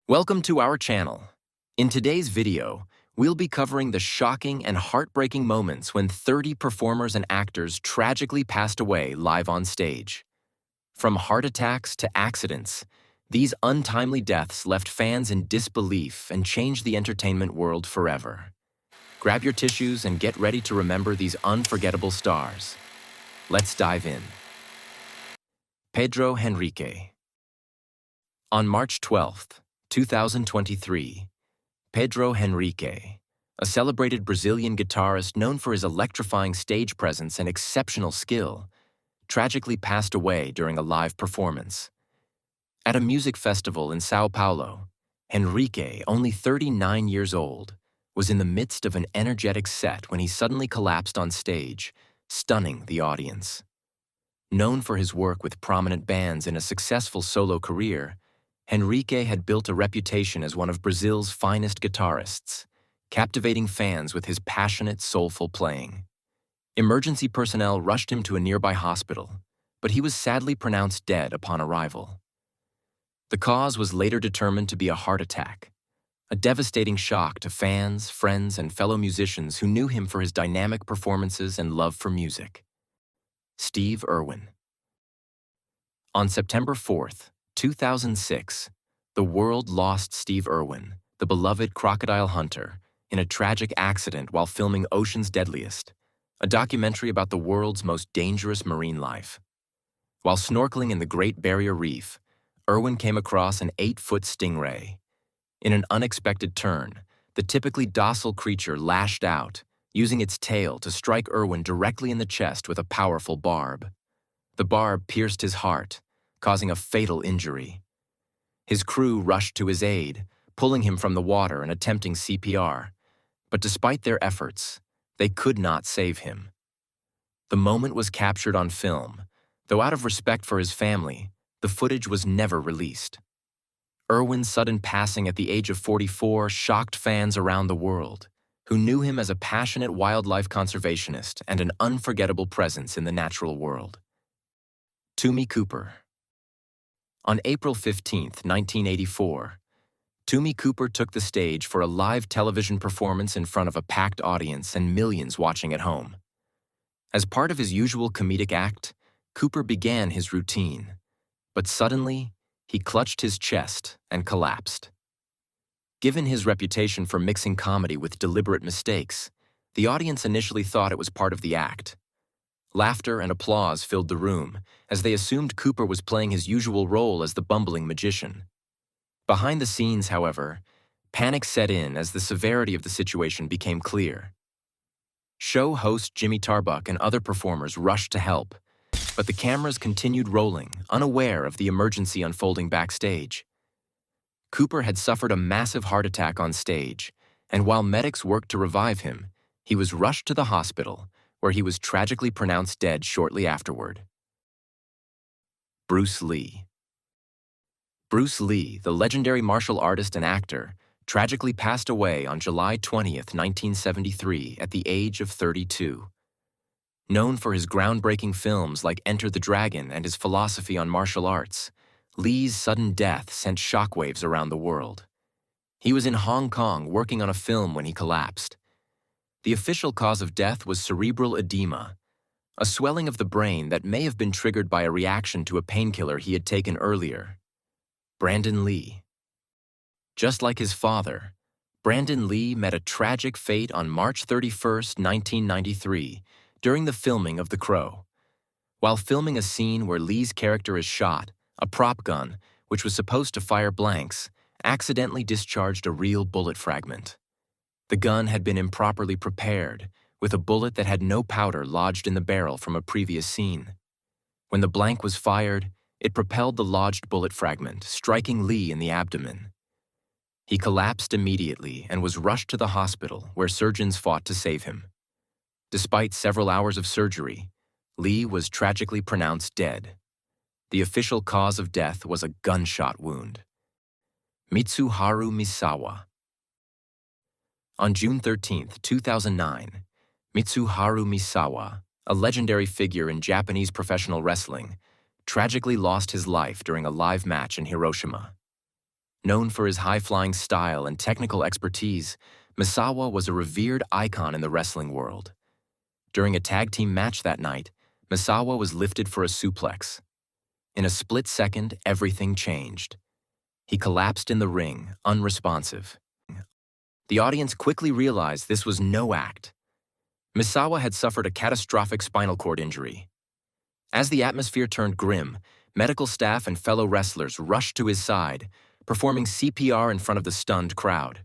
Welcome to our channel. In today's video, we'll be covering the shocking and heartbreaking moments when 30 performers and actors tragically passed away live on stage. From heart attacks to accidents, these untimely deaths left fans in disbelief and changed the entertainment world forever. Grab your tissues and get ready to remember these unforgettable stars. Let's dive in. Pedro Henrique. On March 12th, 2023, Pedro Henrique, a celebrated Brazilian guitarist known for his electrifying stage presence and exceptional skill, tragically passed away during a live performance. At a music festival in São Paulo, Henrique, only 39 years old, was in the midst of an energetic set when he suddenly collapsed on stage, stunning the audience. Known for his work with prominent bands and a successful solo career, Henrique had built a reputation as one of Brazil's finest guitarists, captivating fans with his passionate, soulful playing. Emergency personnel rushed him to a nearby hospital, but he was sadly pronounced dead upon arrival. The cause was later determined to be a heart attack, a devastating shock to fans, friends, and fellow musicians who knew him for his dynamic performances and love for music. Steve Irwin. On September 4th, 2006, the world lost Steve Irwin, the beloved crocodile hunter, in a tragic accident while filming Ocean's Deadliest, a documentary about the world's most dangerous marine life. While snorkeling in the Great Barrier Reef, Irwin came across an 8-foot stingray. In an unexpected turn, the typically docile creature lashed out, using its tail to strike Irwin directly in the chest with a powerful barb. The barb pierced his heart, causing a fatal injury. His crew rushed to his aid, pulling him from the water and attempting CPR, but despite their efforts, they could not save him. The moment was captured on film, though out of respect for his family, the footage was never released. Irwin's sudden passing at the age of 44 shocked fans around the world, who knew him as a passionate wildlife conservationist and an unforgettable presence in the natural world. Toomey Cooper. On April 15, 1984, Toomey Cooper took the stage for a live television performance in front of a packed audience and millions watching at home. As part of his usual comedic act, Cooper began his routine, but suddenly, he clutched his chest and collapsed. Given his reputation for mixing comedy with deliberate mistakes, the audience initially thought it was part of the act. Laughter and applause filled the room as they assumed Cooper was playing his usual role as the bumbling magician. Behind the scenes, however, panic set in as the severity of the situation became clear. Show host Jimmy Tarbuck and other performers rushed to help, but the cameras continued rolling, unaware of the emergency unfolding backstage. Cooper had suffered a massive heart attack on stage, and while medics worked to revive him, he was rushed to the hospital, where he was tragically pronounced dead shortly afterward. Bruce Lee. Bruce Lee, the legendary martial artist and actor, tragically passed away on July 20th, 1973, at the age of 32. Known for his groundbreaking films like Enter the Dragon and his philosophy on martial arts, Lee's sudden death sent shockwaves around the world. He was in Hong Kong working on a film when he collapsed. The official cause of death was cerebral edema, a swelling of the brain that may have been triggered by a reaction to a painkiller he had taken earlier. Brandon Lee. Just like his father, Brandon Lee met a tragic fate on March 31st, 1993, during the filming of The Crow. While filming a scene where Lee's character is shot, a prop gun, which was supposed to fire blanks, accidentally discharged a real bullet fragment. The gun had been improperly prepared, with a bullet that had no powder lodged in the barrel from a previous scene. When the blank was fired, it propelled the lodged bullet fragment, striking Lee in the abdomen. He collapsed immediately and was rushed to the hospital, where surgeons fought to save him. Despite several hours of surgery, Lee was tragically pronounced dead. The official cause of death was a gunshot wound. Mitsuharu Misawa. On June 13, 2009, Mitsuharu Misawa, a legendary figure in Japanese professional wrestling, tragically lost his life during a live match in Hiroshima. Known for his high-flying style and technical expertise, Misawa was a revered icon in the wrestling world. During a tag team match that night, Misawa was lifted for a suplex. In a split second, everything changed. He collapsed in the ring, unresponsive. The audience quickly realized this was no act. Misawa had suffered a catastrophic spinal cord injury. As the atmosphere turned grim, medical staff and fellow wrestlers rushed to his side, performing CPR in front of the stunned crowd.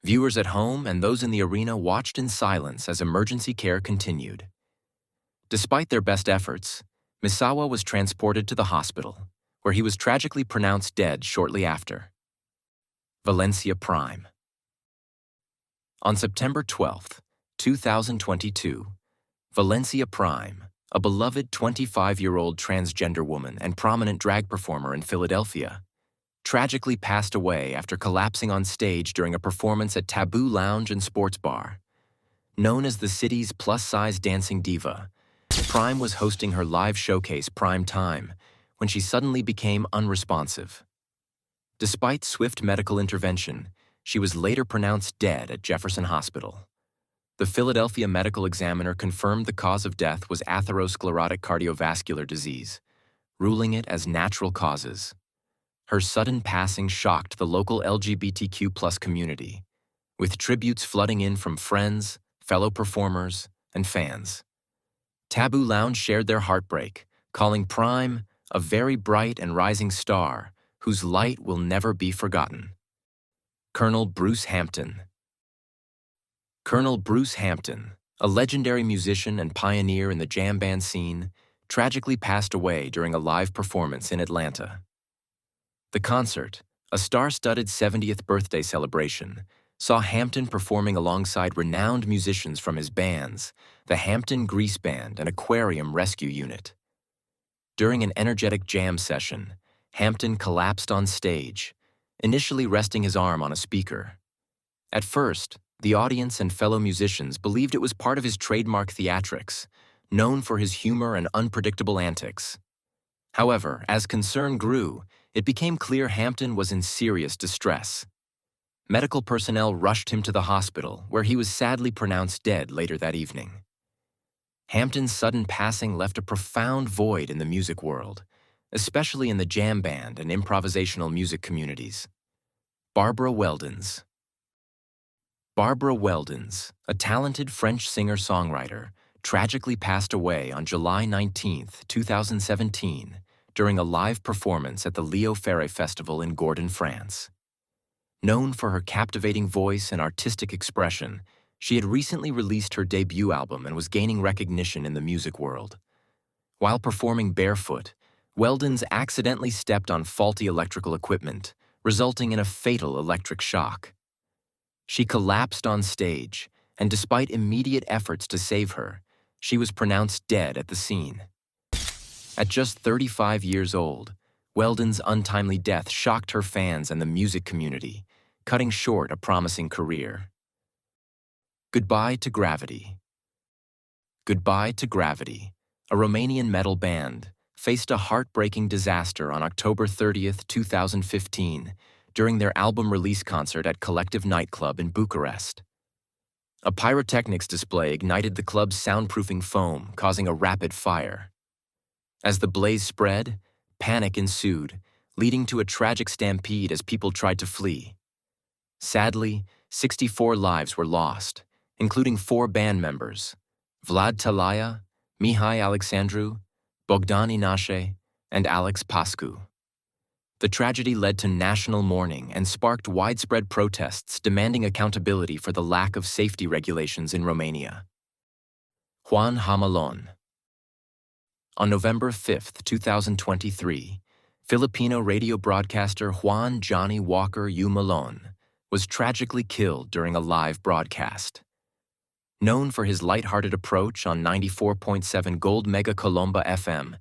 Viewers at home and those in the arena watched in silence as emergency care continued. Despite their best efforts, Misawa was transported to the hospital, where he was tragically pronounced dead shortly after. Valencia Prime. On September 12, 2022, Valencia Prime, a beloved 25-year-old transgender woman and prominent drag performer in Philadelphia, tragically passed away after collapsing on stage during a performance at Taboo Lounge and Sports Bar. Known as the city's plus-size dancing diva, Prime was hosting her live showcase Prime Time when she suddenly became unresponsive. Despite swift medical intervention, she was later pronounced dead at Jefferson Hospital. The Philadelphia Medical Examiner confirmed the cause of death was atherosclerotic cardiovascular disease, ruling it as natural causes. Her sudden passing shocked the local LGBTQ+ community, with tributes flooding in from friends, fellow performers, and fans. Taboo Lounge shared their heartbreak, calling Prime a very bright and rising star whose light will never be forgotten. Colonel Bruce Hampton. Colonel Bruce Hampton, a legendary musician and pioneer in the jam band scene, tragically passed away during a live performance in Atlanta. The concert, a star-studded 70th birthday celebration, saw Hampton performing alongside renowned musicians from his bands, the Hampton Grease Band and Aquarium Rescue Unit. During an energetic jam session, Hampton collapsed on stage, initially resting his arm on a speaker. At first, the audience and fellow musicians believed it was part of his trademark theatrics, known for his humor and unpredictable antics. However, as concern grew, it became clear Hampton was in serious distress. Medical personnel rushed him to the hospital, where he was sadly pronounced dead later that evening. Hampton's sudden passing left a profound void in the music world, especially in the jam band and improvisational music communities. Barbara Weldens. Barbara Weldens, a talented French singer-songwriter, tragically passed away on July 19, 2017, during a live performance at the Leo Ferré Festival in Gordon, France. Known for her captivating voice and artistic expression, she had recently released her debut album and was gaining recognition in the music world. While performing barefoot, Weldens accidentally stepped on faulty electrical equipment, resulting in a fatal electric shock. She collapsed on stage, and despite immediate efforts to save her, she was pronounced dead at the scene. At just 35 years old, Weldens' untimely death shocked her fans and the music community, cutting short a promising career. Goodbye to Gravity. Goodbye to Gravity, a Romanian metal band, faced a heartbreaking disaster on October 30, 2015, during their album release concert at Collective Nightclub in Bucharest. A pyrotechnics display ignited the club's soundproofing foam, causing a rapid fire. As the blaze spread, panic ensued, leading to a tragic stampede as people tried to flee. Sadly, 64 lives were lost, including 4 band members, Vlad Talaya, Mihai Alexandru, Bogdan Inache, and Alex Pascu. The tragedy led to national mourning and sparked widespread protests demanding accountability for the lack of safety regulations in Romania. Juan Hamalon. On November 5, 2023, Filipino radio broadcaster Juan Johnny Walker U. Malone was tragically killed during a live broadcast. Known for his lighthearted approach on 94.7 Gold Mega Colomba FM,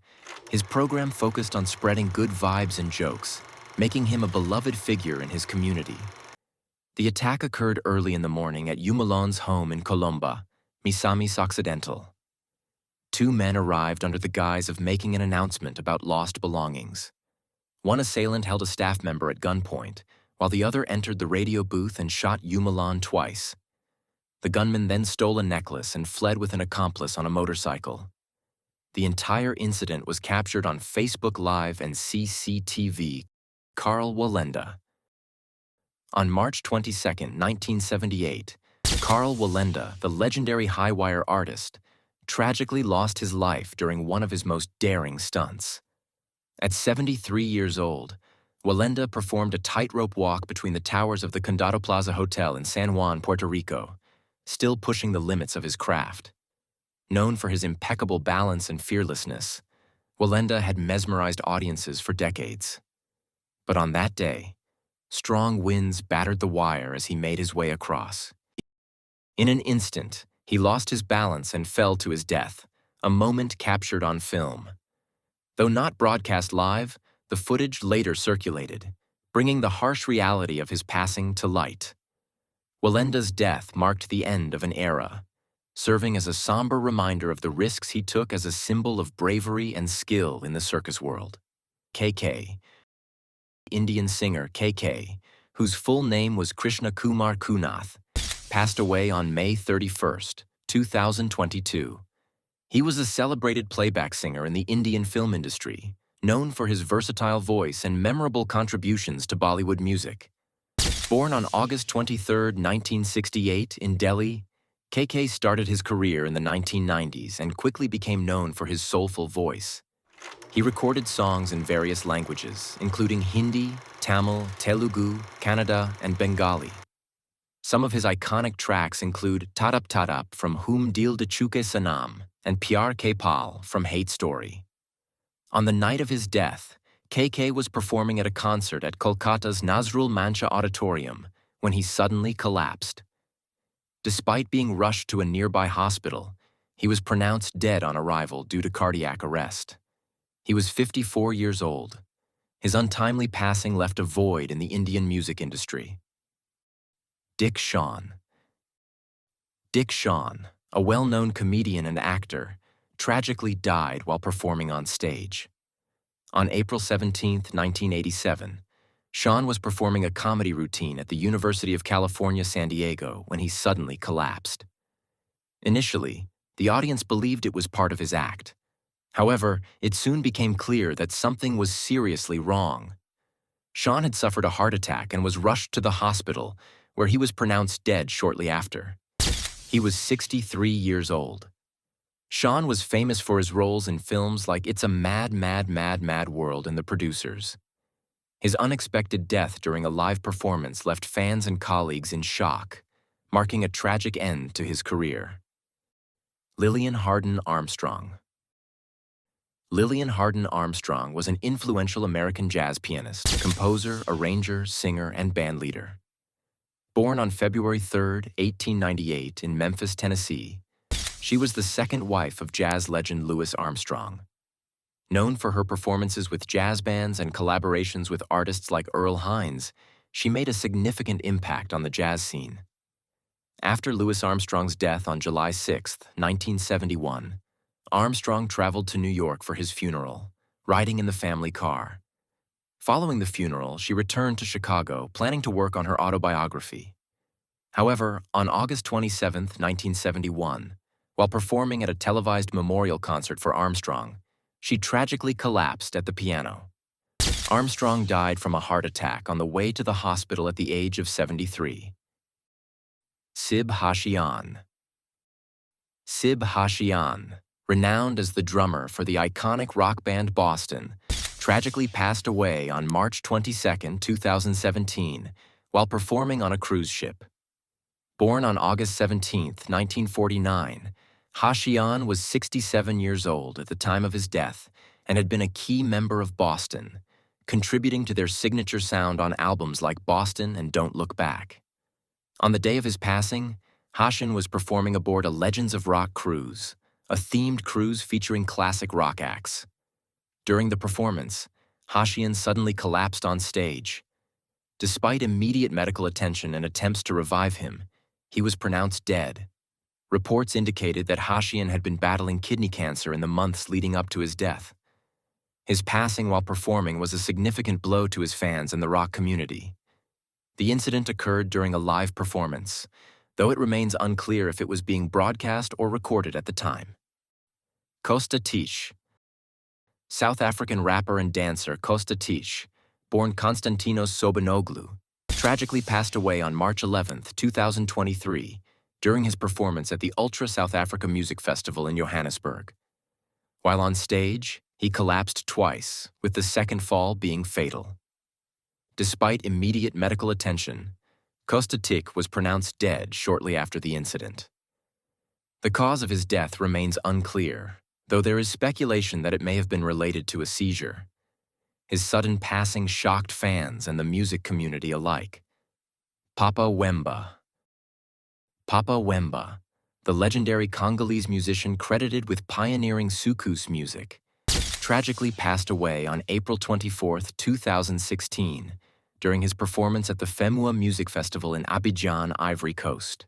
his program focused on spreading good vibes and jokes, making him a beloved figure in his community. The attack occurred early in the morning at U. Malone's home in Colomba, Misamis Occidental. 2 men arrived under the guise of making an announcement about lost belongings. One assailant held a staff member at gunpoint, while the other entered the radio booth and shot Umalan twice. The gunman then stole a necklace and fled with an accomplice on a motorcycle. The entire incident was captured on Facebook Live and CCTV. Karl Wallenda. On March 22, 1978, Karl Wallenda, the legendary high-wire artist, tragically lost his life during one of his most daring stunts. At 73 years old, Wallenda performed a tightrope walk between the towers of the Condado Plaza Hotel in San Juan, Puerto Rico, still pushing the limits of his craft. Known for his impeccable balance and fearlessness, Wallenda had mesmerized audiences for decades. But on that day, strong winds battered the wire as he made his way across. In an instant, he lost his balance and fell to his death, a moment captured on film. Though not broadcast live, the footage later circulated, bringing the harsh reality of his passing to light. Wallenda's death marked the end of an era, serving as a somber reminder of the risks he took as a symbol of bravery and skill in the circus world. KK, Indian singer KK, whose full name was Krishna Kumar Kunath, passed away on May 31, 2022. He was a celebrated playback singer in the Indian film industry, known for his versatile voice and memorable contributions to Bollywood music. Born on August 23, 1968, in Delhi, KK started his career in the 1990s and quickly became known for his soulful voice. He recorded songs in various languages, including Hindi, Tamil, Telugu, Kannada, and Bengali. Some of his iconic tracks include Tadap Tadap from Hum Dil De Chuke Sanam and Pyar Ke Pal from Hate Story. On the night of his death, KK was performing at a concert at Kolkata's Nazrul Mancha Auditorium when he suddenly collapsed. Despite being rushed to a nearby hospital, he was pronounced dead on arrival due to cardiac arrest. He was 54 years old. His untimely passing left a void in the Indian music industry. Dick Shawn. Dick Shawn, a well-known comedian and actor, tragically died while performing on stage. On April 17, 1987, Shawn was performing a comedy routine at the University of California, San Diego when he suddenly collapsed. Initially, the audience believed it was part of his act. However, it soon became clear that something was seriously wrong. Shawn had suffered a heart attack and was rushed to the hospital, where he was pronounced dead shortly after. He was 63 years old. Shawn was famous for his roles in films like It's a Mad, Mad, Mad, Mad World and The Producers. His unexpected death during a live performance left fans and colleagues in shock, marking a tragic end to his career. Lillian Hardin Armstrong. Lillian Hardin Armstrong was an influential American jazz pianist, composer, arranger, singer, and bandleader. Born on February 3, 1898 in Memphis, Tennessee, she was the second wife of jazz legend Louis Armstrong. Known for her performances with jazz bands and collaborations with artists like Earl Hines, she made a significant impact on the jazz scene. After Louis Armstrong's death on July 6, 1971, Armstrong traveled to New York for his funeral, riding in the family car. Following the funeral, she returned to Chicago, planning to work on her autobiography. However, on August 27, 1971, while performing at a televised memorial concert for Armstrong, she tragically collapsed at the piano. Armstrong died from a heart attack on the way to the hospital at the age of 73. Sib Hashian. Sib Hashian, renowned as the drummer for the iconic rock band Boston, tragically passed away on March 22, 2017, while performing on a cruise ship. Born on August 17, 1949, Hashian was 67 years old at the time of his death and had been a key member of Boston, contributing to their signature sound on albums like Boston and Don't Look Back. On the day of his passing, Hashian was performing aboard a Legends of Rock cruise, a themed cruise featuring classic rock acts. During the performance, Hashian suddenly collapsed on stage. Despite immediate medical attention and attempts to revive him, he was pronounced dead. Reports indicated that Hashian had been battling kidney cancer in the months leading up to his death. His passing while performing was a significant blow to his fans and the rock community. The incident occurred during a live performance, though it remains unclear if it was being broadcast or recorded at the time. Kosta Tiche. South African rapper and dancer Kosta Tiche, born Konstantinos Sobanoglu, tragically passed away on March 11, 2023, during his performance at the Ultra South Africa Music Festival in Johannesburg. While on stage, he collapsed twice, with the second fall being fatal. Despite immediate medical attention, Kosta Tiche was pronounced dead shortly after the incident. The cause of his death remains unclear, though there is speculation that it may have been related to a seizure. His sudden passing shocked fans and the music community alike. Papa Wemba. Papa Wemba, the legendary Congolese musician credited with pioneering soukous music, tragically passed away on April 24, 2016, during his performance at the FEMUA Music Festival in Abidjan, Ivory Coast.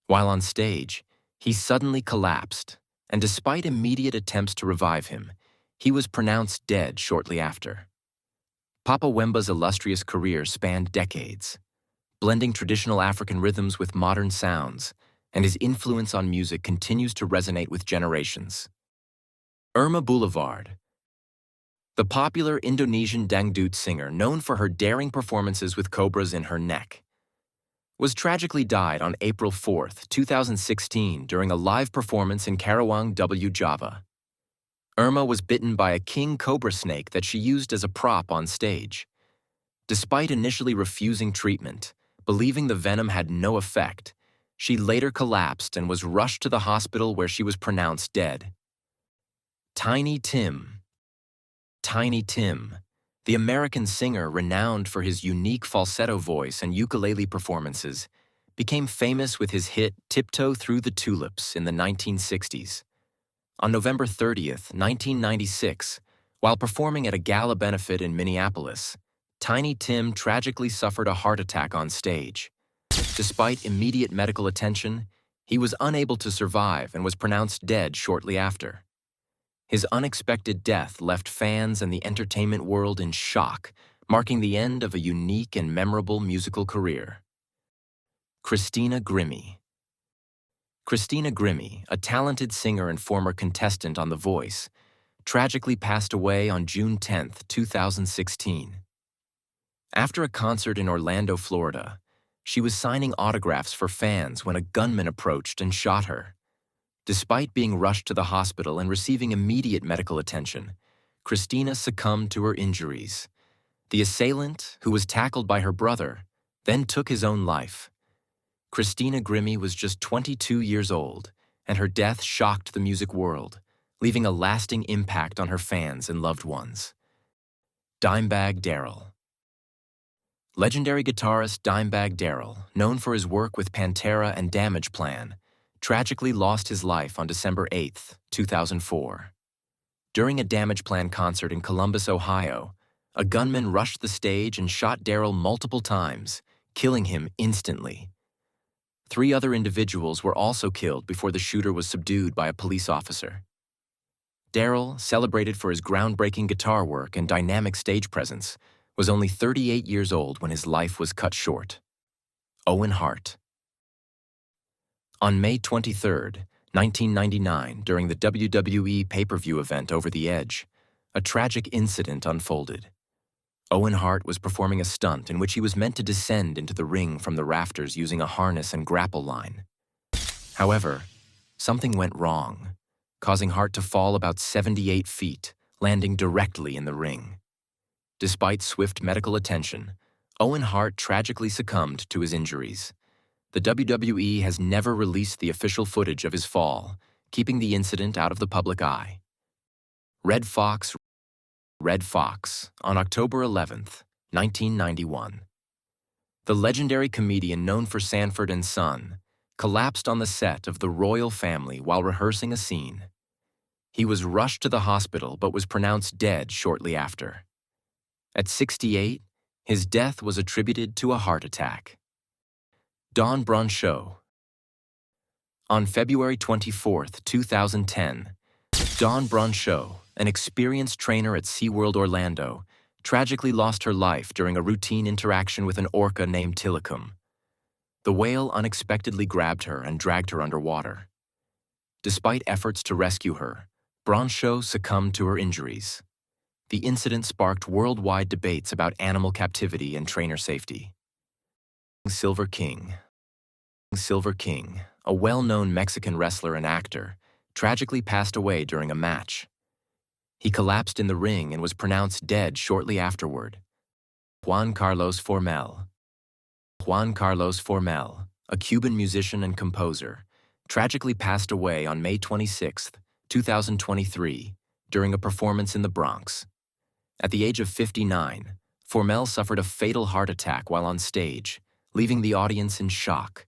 While on stage, he suddenly collapsed, and despite immediate attempts to revive him, he was pronounced dead shortly after. Papa Wemba's illustrious career spanned decades, blending traditional African rhythms with modern sounds, and his influence on music continues to resonate with generations. Irma Boulevard. The popular Indonesian dangdut singer known for her daring performances with cobras in her neck, was tragically died on April 4, 2016 during a live performance in Karawang, Java. Irma was bitten by a king cobra snake that she used as a prop on stage. Despite initially refusing treatment, believing the venom had no effect, she later collapsed and was rushed to the hospital where she was pronounced dead. Tiny Tim. Tiny Tim, the American singer renowned for his unique falsetto voice and ukulele performances, became famous with his hit Tiptoe Through the Tulips in the 1960s. On November 30, 1996, while performing at a gala benefit in Minneapolis, Tiny Tim tragically suffered a heart attack on stage. Despite immediate medical attention, he was unable to survive and was pronounced dead shortly after. His unexpected death left fans and the entertainment world in shock, marking the end of a unique and memorable musical career. Christina Grimmie. Christina Grimmie, a talented singer and former contestant on The Voice, tragically passed away on June 10, 2016. After a concert in Orlando, Florida, she was signing autographs for fans when a gunman approached and shot her. Despite being rushed to the hospital and receiving immediate medical attention, Christina succumbed to her injuries. The assailant, who was tackled by her brother, then took his own life. Christina Grimmie was just 22 years old, and her death shocked the music world, leaving a lasting impact on her fans and loved ones. Dimebag Darrell. Legendary guitarist Dimebag Darrell, known for his work with Pantera and Damageplan, tragically lost his life on December 8, 2004. During a Damageplan concert in Columbus, Ohio, a gunman rushed the stage and shot Darrell multiple times, killing him instantly. 3 other individuals were also killed before the shooter was subdued by a police officer. Darrell, celebrated for his groundbreaking guitar work and dynamic stage presence, was only 38 years old when his life was cut short. Owen Hart. On May 23, 1999, during the WWE pay-per-view event Over the Edge, a tragic incident unfolded. Owen Hart was performing a stunt in which he was meant to descend into the ring from the rafters using a harness and grapple line. However, something went wrong, causing Hart to fall about 78 feet, landing directly in the ring. Despite swift medical attention, Owen Hart tragically succumbed to his injuries. The WWE has never released the official footage of his fall, keeping the incident out of the public eye. Red Fox, on October 11, 1991. The legendary comedian known for Sanford and Son collapsed on the set of The Royal Family while rehearsing a scene. He was rushed to the hospital but was pronounced dead shortly after. At 68, his death was attributed to a heart attack. Dawn Brancheau. On February 24, 2010, Dawn Brancheau, an experienced trainer at SeaWorld Orlando, tragically lost her life during a routine interaction with an orca named Tilikum. The whale unexpectedly grabbed her and dragged her underwater. Despite efforts to rescue her, Bronshaw succumbed to her injuries. The incident sparked worldwide debates about animal captivity and trainer safety. Silver King, a well-known Mexican wrestler and actor, tragically passed away during a match. He collapsed in the ring and was pronounced dead shortly afterward. Juan Carlos Formel, a Cuban musician and composer, tragically passed away on May 26, 2023, during a performance in the Bronx. At the age of 59, Formel suffered a fatal heart attack while on stage, leaving the audience in shock.